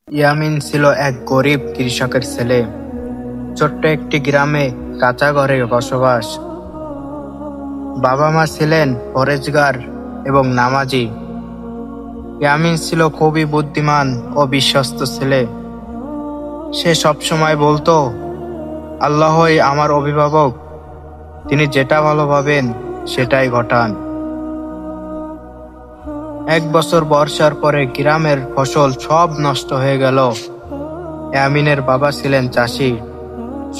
ইয়ামিন ছিল এক গরিব কৃষকের ছেলে। ছোট্ট একটি গ্রামে কাঁচা ঘরে বসবাস। বাবা মা ছিলেন পরেজগার এবং নামাজি। ইয়ামিন ছিল খুবই বুদ্ধিমান ও বিশ্বস্ত ছেলে। সে সবসময় বলতো, আল্লাহই আমার অভিভাবক, তিনি যেটা ভালো ভাবেন সেটাই ঘটান। এক বছর বর্ষার পরে গ্রামের ফসল সব নষ্ট হয়ে গেল। ইয়ামিনের বাবা ছিলেন চাষি,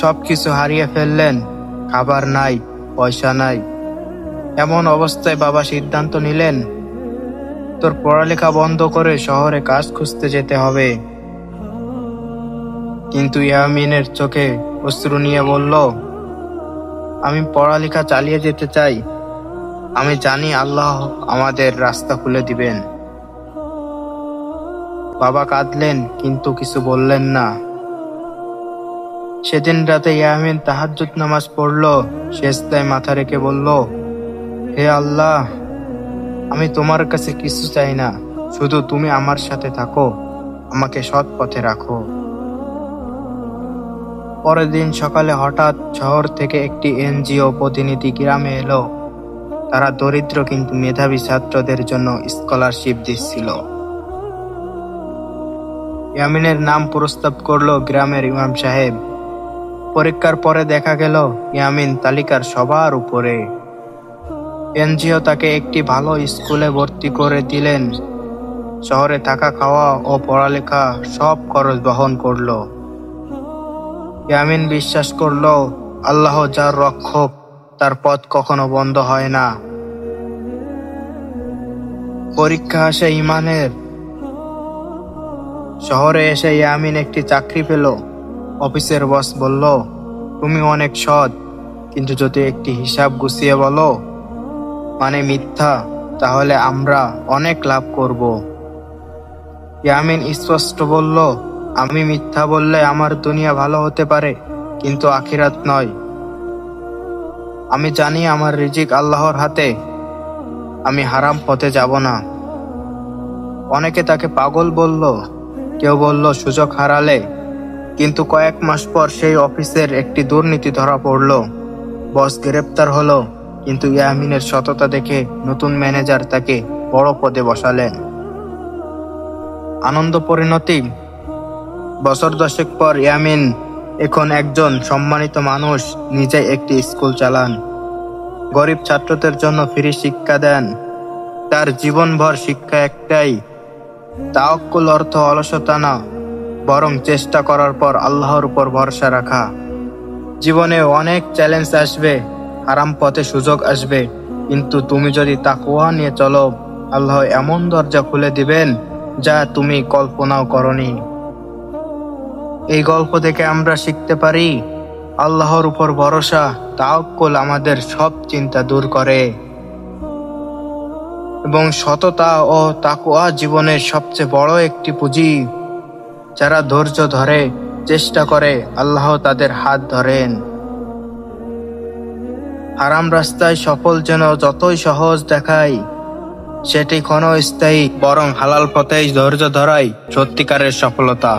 সবকিছু হারিয়ে ফেললেন। খাবার নাই, পয়সা নাই। এমন অবস্থায় বাবা সিদ্ধান্ত নিলেন, তোর পড়ালেখা বন্ধ করে শহরে কাজ খুঁজতে যেতে হবে। কিন্তু ইয়ামিনের চোখে অশ্রু নিয়ে বলল, আমি পড়ালেখা চালিয়ে যেতে চাই। আমি জানি আল্লাহ আমাদের রাস্তা খুলে দিবেন। বাবা কাঁদলেন কিন্তু কিছু বললেন না। সেদিন রাতে ইয়ামিন তাহাজ্জুদ নামাজ পড়ল। সেজদায় মাথা রেখে বলল, হে আল্লাহ, আমি তোমার কাছে কিছু চাই না, শুধু তুমি আমার সাথে থাকো, আমাকে সৎ পথে রাখো। পরের দিন সকালে হঠাৎ শহর থেকে একটি এনজিও প্রতিনিধি গ্রামে এলো। তারা দরিদ্র কিন্তু মেধাবী ছাত্রদের জন্য স্কলারশিপ দিচ্ছিল। ইয়ামিনের নাম প্রস্তাব করলো গ্রামের ইমাম সাহেব। পরীক্ষার পরে দেখা গেল ইয়ামিন তালিকার সবার উপরে। এনজিও তাকে একটি ভালো স্কুলে ভর্তি করে দিলেন। শহরে থাকা, খাওয়া ও পড়ালেখা সব খরচ বহন করলো। ইয়ামিন বিশ্বাস করলো, আল্লাহ যার রক্ষক, তার পথ কখনো বন্ধ হয় না। পরীক্ষা আসে ইমানের। শহরে এসে ইয়ামিন একটি চাকরি পেল। অফিসের বস বলল, তুমি অনেক সৎ, কিন্তু যদি একটি হিসাব গুছিয়ে বলো, মানে মিথ্যা, তাহলে আমরা অনেক লাভ করব। ইয়ামিন স্পষ্ট বলল, আমি মিথ্যা বললে আমার দুনিয়া ভালো হতে পারে, কিন্তু আখিরাত নয়। আমি জানি আমার রিজিক আল্লাহর হাতে, আমি হারাম পথে যাব না। অনেকে তাকে পাগল বলল, কেউ বলল সুযোগ হারালে। কিন্তু কয়েক মাস পর সেই অফিসের একটি দুর্নীতি ধরা পড়ল। বস গ্রেপ্তার হলো, কিন্তু ইয়ামিনের সততা দেখে নতুন ম্যানেজার তাকে বড় পদে বসালেন। আনন্দ পরিণতি। বছর 10 পর ইয়ামিন এখন একজন সম্মানিত মানুষ, নিজে একটি স্কুল চালান, গরিব ছাত্রদের জন্য ফ্রি শিক্ষা দেন। তার জীবনভর শিক্ষা একটাই, তাওয়াক্কুল অর্থ অলসতা না, বরং চেষ্টা করার পর আল্লাহর উপর ভরসা রাখা। জীবনে অনেক চ্যালেঞ্জ আসবে, হারাম পথে সুযোগ আসবে, কিন্তু তুমি যদি তাকওয়া নিয়ে চলো, আল্লাহ এমন দরজা খুলে দিবেন যা তুমি কল্পনাও করনি। এই গল্প থেকে আমরা শিখতে পারি, আল্লাহর উপর ভরসা, তাওয়াক্কুল আমাদের সব চিন্তা দূর করে এবং সততা ও তাকওয়া জীবনের সবচেয়ে বড় একটি পুঁজি। যারা ধৈর্য ধরে, চেষ্টা করে, আল্লাহ তাদের হাত ধরেন। হারাম রাস্তায় সফল যেন যতই সহজ দেখায়, সেটি ক্ষণস্থায়ী, বরং হালাল পথেই ধৈর্য ধরাই সত্যিকারের সফলতা।